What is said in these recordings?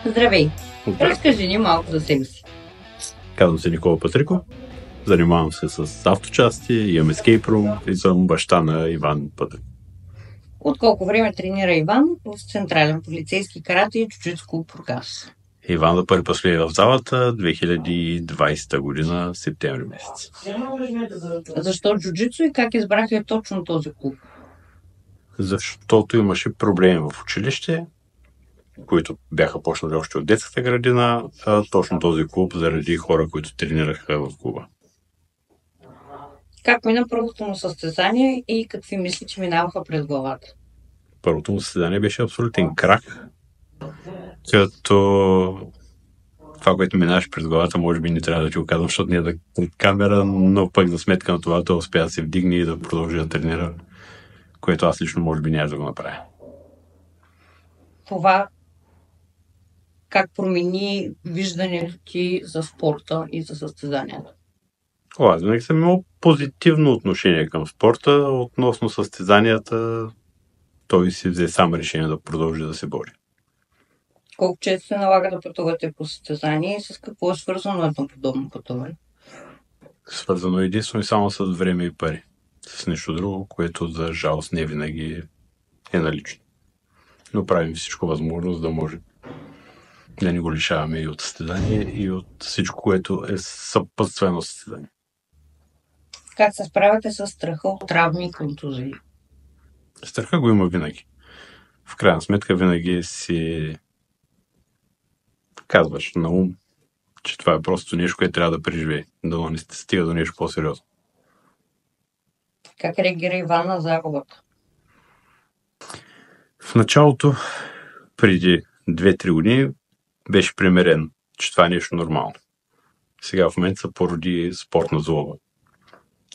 Здравей! Разкажи ни малко за себе си. Казвам се Никола Патриков. Занимавам се с авточасти, имам escape room и съм баща на Иван Патриков. От колко време тренира Иван в Централен полицейски карате и джуджитсу клуб Бургас? Иван за първи път влезе в залата 2020 година, септември месец. Защо джуджитсу и как избрахте точно този клуб? Защото имаше проблеми в училище, които бяха почнали още от детската градина, а точно този клуб заради хора, които тренираха в клуба. Как мина първото му състезание и какви мисли, че минаваха пред главата? Първото му състезание беше абсолютен крах, като това, което минаваш през главата, може би не трябва да ти го казвам, защото не е да камера, но пък за сметка на това, той успя да се вдигне и да продължи да тренира, което аз лично може би няма да го направя. Това как промени виждането ти за спорта и за състезанията? Аз винаги съм имал позитивно отношение към спорта. Относно състезанията, той си взе сам решение да продължи да се бори. Колко често се налага да пътувате по състезание и с какво е свързано едно подобно пътуване? Свързано единствено и само с време и пари. С нещо друго, което за жалост не винаги е налично. Но правим всичко възможно, за да може да не го лишаваме и от състезание, и от всичко, което е съпътствено състезание. Как се справяте с страха от травми и контузии? Страха го има винаги. В крайна сметка винаги си казваш на ум, че това е просто нещо, което трябва да преживее, да не стига до нещо по-сериозно. Как реагира Иван на загубата? В началото, преди 2-3 години, беше примирен, че това е нещо нормално. Сега в момента се породи спортна злоба.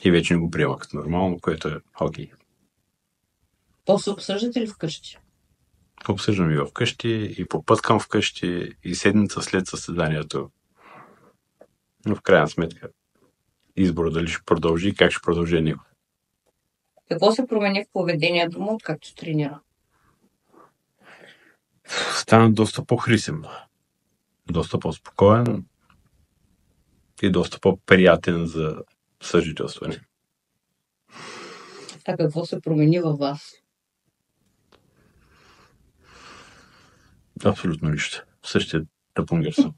И вече не го приема като нормално, което е окей. То се обсъждате ли вкъщи? Обсъждам и вкъщи, и по път към вкъщи, и седмица след състезанието. Но в крайна сметка избора дали ще продължи и как ще продължи него. Какво се промени в поведението му, откакто тренира? Стана доста по-хрисен, доста по-спокоен и доста по-приятен за съжителстване. А какво се промени във вас? Абсолютно нищо. Същия тъпунгър съм.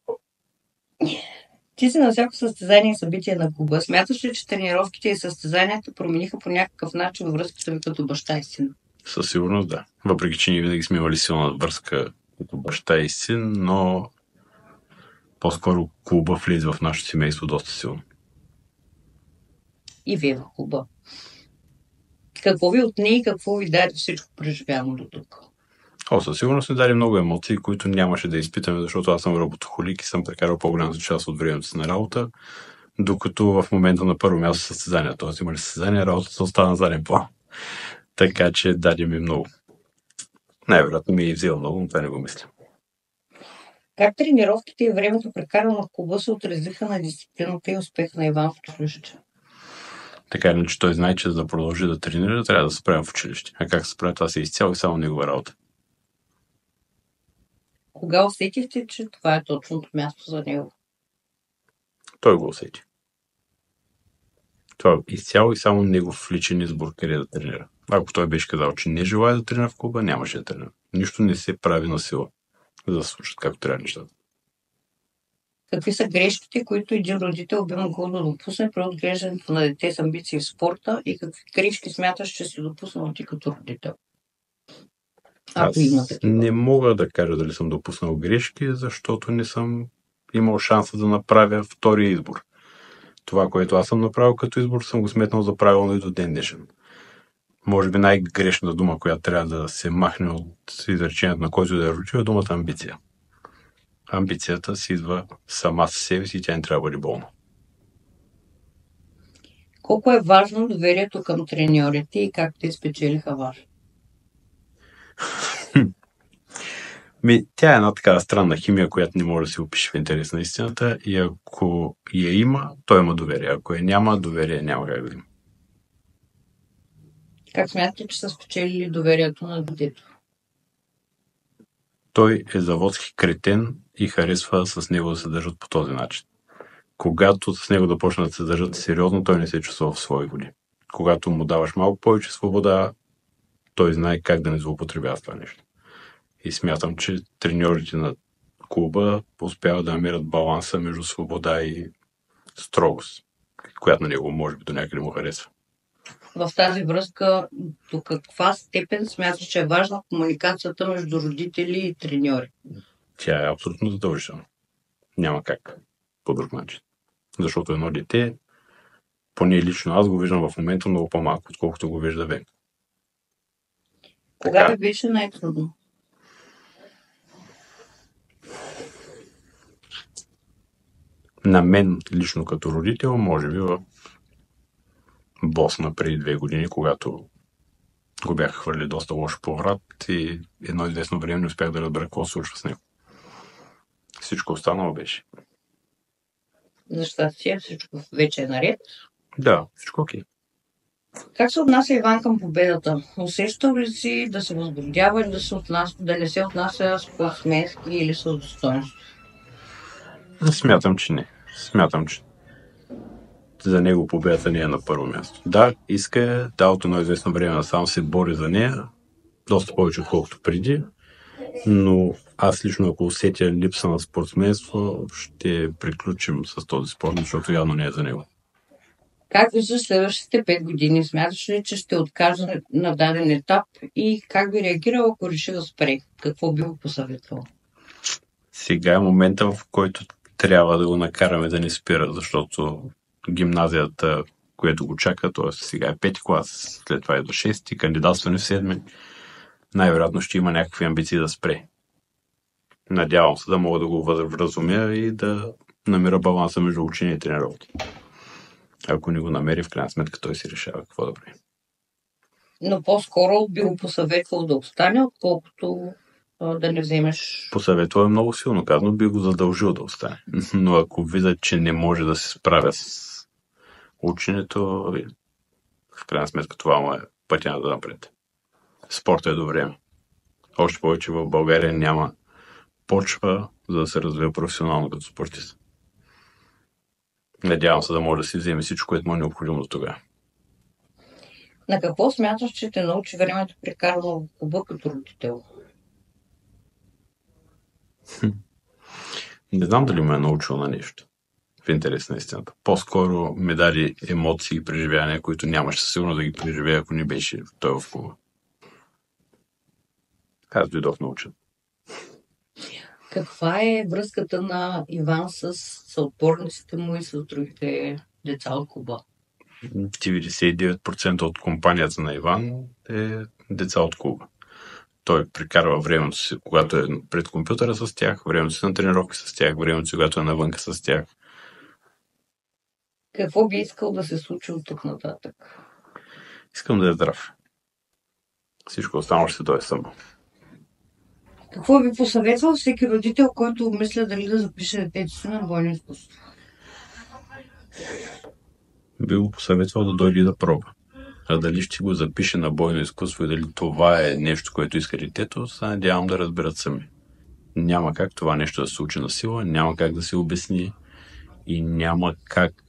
Ти си на всяко състезание и събитие на клуба. Смяташ ли, че тренировките и състезанията промениха по някакъв начин връзката ви като баща и син? Със сигурност да. Въпреки, че ние винаги сме имали силна връзка като баща и син, но по-скоро клуба влезе в нашето семейство доста силно. И вие в клуба. Какво ви отне и какво ви даде всичко преживяно до тук? Със сигурност ни даде много емоции, които нямаше да изпитаме, защото аз съм работохолик и съм прекарал по-голямата част от времето си на работа, докато в момента на първо място състезания. Тоест имали състезания, работата остана на заден план. Така че даде ми много. Най-вероятно ми е взел много, но това не го мисля. Как тренировките и времето прекарано в клуба се отразиха на дисциплината и успех на Иван в училище? Така или че той знае, че за да продължи да тренира, трябва да се справя в училище. А как се справя, това си изцяло и само негова работа. Кога усетихте, че това е точното място за него? Той го усети. Това е изцяло и само негов личен избор къде да тренира. Ако той беше казал, че не желая да тренира в клуба, нямаше да тренира. Нищо не се прави на сила, за да се случат както трябва нещата. Какви са грешките, които един родител би могъл да допусне при отглеждането на дете с амбиции в спорта и какви грешки смяташ, че си допуснал ти като родител? Ако има такива. Не мога да кажа дали съм допуснал грешки, защото не съм имал шанса да направя втория избор. Това, което аз съм направил като избор, съм го сметнал за правилно и до ден днешен. Може би най-грешната дума, която трябва да се махне от изречението на който да е родител, е думата амбиция. Амбицията си идва сама със себе си и тя не трябва да бъде болна. Колко е важно доверието към треньорите и как те спечелиха ваш? Тя е една такава странна химия, която не може да се опише в интерес на истината и ако я има, той има доверие. Ако я няма, доверие няма как да има. Как смятате, че са спечелили доверието на детето? Той е заводски кретен и харесва с него да се държат по този начин. Когато с него да почнат да се държат сериозно, той не се чувства в свои води. Когато му даваш малко повече свобода, той знае как да не злоупотребява с това нещо. И смятам, че треньорите на клуба успяват да намерят баланса между свобода и строгост, която на него може би до някъде му харесва. В тази връзка, до каква степен смяташ, че е важна комуникацията между родители и треньори? Тя е абсолютно задължителна. Няма как по друг начин. Защото едно дете, поне лично аз го виждам в момента много по-малко, отколкото го вижда Венко. Кога ви беше най-трудно? На мен лично като родител, може би в Босна преди 2 години, когато го бяха хвърли доста лошо поврат и едно известно време не успях да разбера какво се случва с него. Всичко останало беше. За щастие, всичко вече е наред. Да, всичко окей. Как се отнася Иван към победата? Усещал ли си да се възгордява или да не се отнася спортсменски или с достоинство? Смятам, че не. Смятам, че за него победата не е на първо място. Да, иска, от едно известно време насам се бори за нея, доста повече отколкото преди, но аз лично, ако усетя липса на спортсменство, ще приключим с този спорт, защото явно не е за него. Как виждаш следващите 5 години? Смяташ ли, че ще откаже на даден етап и как би реагирал, ако реши да спре? Какво би го посъветвал? Сега е момента, в който трябва да го накараме да не спира, защото гимназията, което го чака, т.е. сега е 5 клас, след това е до 6, кандидатстване в 7, най-вероятно ще има някакви амбиции да спре. Надявам се да мога да го вразумя и да намеря баланса между учение и тренировки. Ако не го намери, в крайна сметка той си решава какво да прави. Но по-скоро би го посъветвал да остане, отколкото да не вземеш... Посъветвал е много силно казано, би го задължил да остане. Но ако видя, че не може да се справя с ученето, в крайна сметка това му е пътя да напред. Спорта е до време. Още повече в България няма почва, за да се развива професионално като спортист. Надявам се да може да си вземе всичко, което му е необходимо до тогава. На какво смяташ, че те научи времето прекарано в клуба като родител? Не знам дали ме е научил на нещо. В интерес на истината. По-скоро ме даде емоции и преживявания, които нямаше сигурно да ги преживея, ако не беше той в клуба. Аз дойдох научен. Каква е връзката на Иван с съотборниците му и с другите деца от клуба? 99% от компанията на Иван е деца от клуба. Той прекарва времето си, когато е пред компютъра с тях, времето си на тренировки с тях, времето си, когато е навънка с тях. Какво би искал да се случи от тук нататък? Искам да е здрав. Всичко останало ще дойде само. Какво би посъветвал всеки родител, който обмисля дали да запише детето си на бойно изкуство? Би го посъветвал да дойде и да пробва. А дали ще го запише на бойно изкуство и дали това е нещо, което иска детето, се надявам да разберат сами. Няма как това нещо да се случи на сила, няма как да се обясни и няма как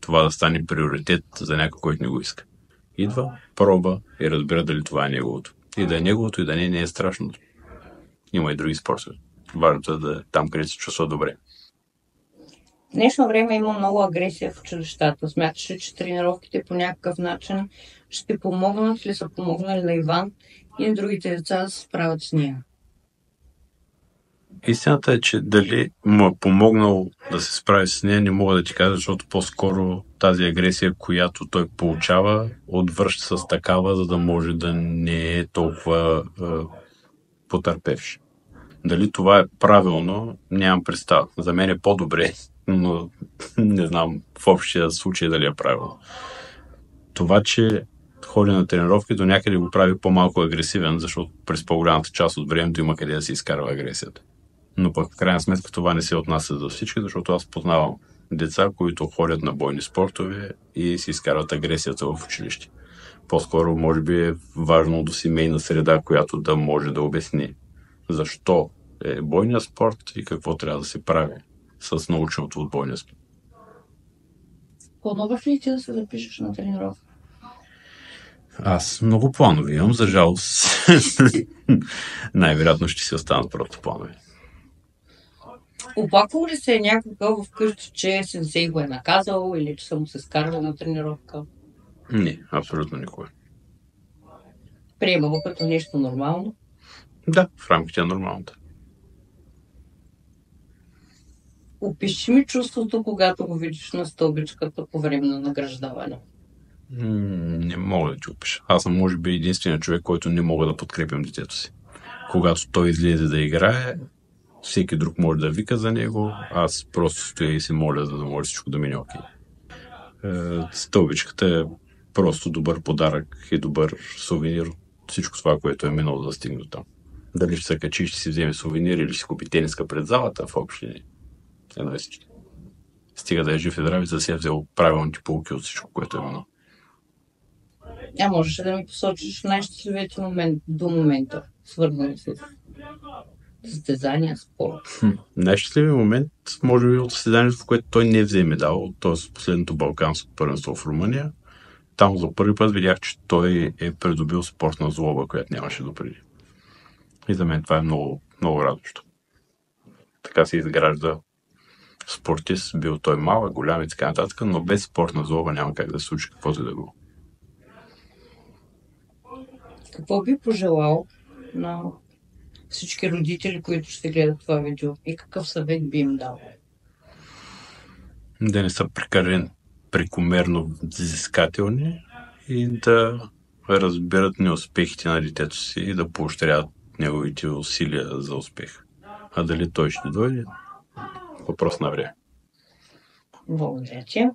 това да стане приоритет за някой, който не го иска. Идва, пробва и разбира дали това е неговото. И да е неговото, и да не е страшното. Има и други спортове. Важното е да е там, където се чувства добре. В днешно време има много агресия в училищата. Смяташ ли, че тренировките по някакъв начин ще помогнат или са помогнали на Иван и на другите деца да се справят с нея? Истината е, че дали му е помогнал да се справи с нея, не мога да ти кажа, защото по-скоро тази агресия, която той получава, отвръща с такава, за да може да не е толкова потърпевш. Дали това е правилно, нямам представа. За мен е по-добре, но не знам в общия случай дали е правилно. Това, че ходи на тренировки, до някъде го прави по-малко агресивен, защото през по-голямата част от времето има къде да се изкарва агресията. Но пък в крайна сметка това не се отнася за всички, защото аз познавам деца, които ходят на бойни спортове и си изкарват агресията в училище. По-скоро, може би, е важно до семейна среда, която да може да обясни защо е бойният спорт и какво трябва да се прави с наученото от бойния спорт. Плануваш ли ти да се запишеш на тренировка? Аз много планове имам, за жалост. Най-вероятно ще си останат просто планове. Оплаквал ли се някога вкъщи, че сенсей го е наказал или че са му се скарали на тренировка? Не, абсолютно никога. Приема го като нещо нормално. Да, в рамките на нормалната. Опиши ми чувството, когато го видиш на стълбичката по време на награждаване. Не мога да ти опиша. Аз съм, може би, единственият човек, който не мога да подкрепям детето си. Когато той излезе да играе, всеки друг може да вика за него, аз просто стоя и се моля, за да може всичко да мине окей. Стълбичката е просто добър подарък и добър сувенир от всичко това, което е минало да стигне до там. Дали ще се качи, ще си вземе сувенир или ще си купи тениска пред залата, в общи едно и всички. Стига да е жив и здраве, за да си е взел правилните полуки от всичко, което е минало. Можеш да ми посочиш най-щастливият момент до момента, свързан с състезания, спорт. Най-щастливият момент, може би, от състезанието, в което той не взе медал, т.е. последното балканско първенство в Румъния. Там за първи път видях, че той е придобил спортна злоба, която нямаше допреди. И за мен това е много, много радващо. Така се изгражда спортист, бил той малък, голям и така нататък, но без спортна злоба няма как да се случи каквото и да било. Какво би пожелал на всички родители, които ще гледат това видео, и какъв съвет би им дал? Да не са прекомерно взискателни и да разберат неуспехите на детето си и да поощряват неговите усилия за успех. А дали той ще дойде? Въпрос на време. Благодаря ти.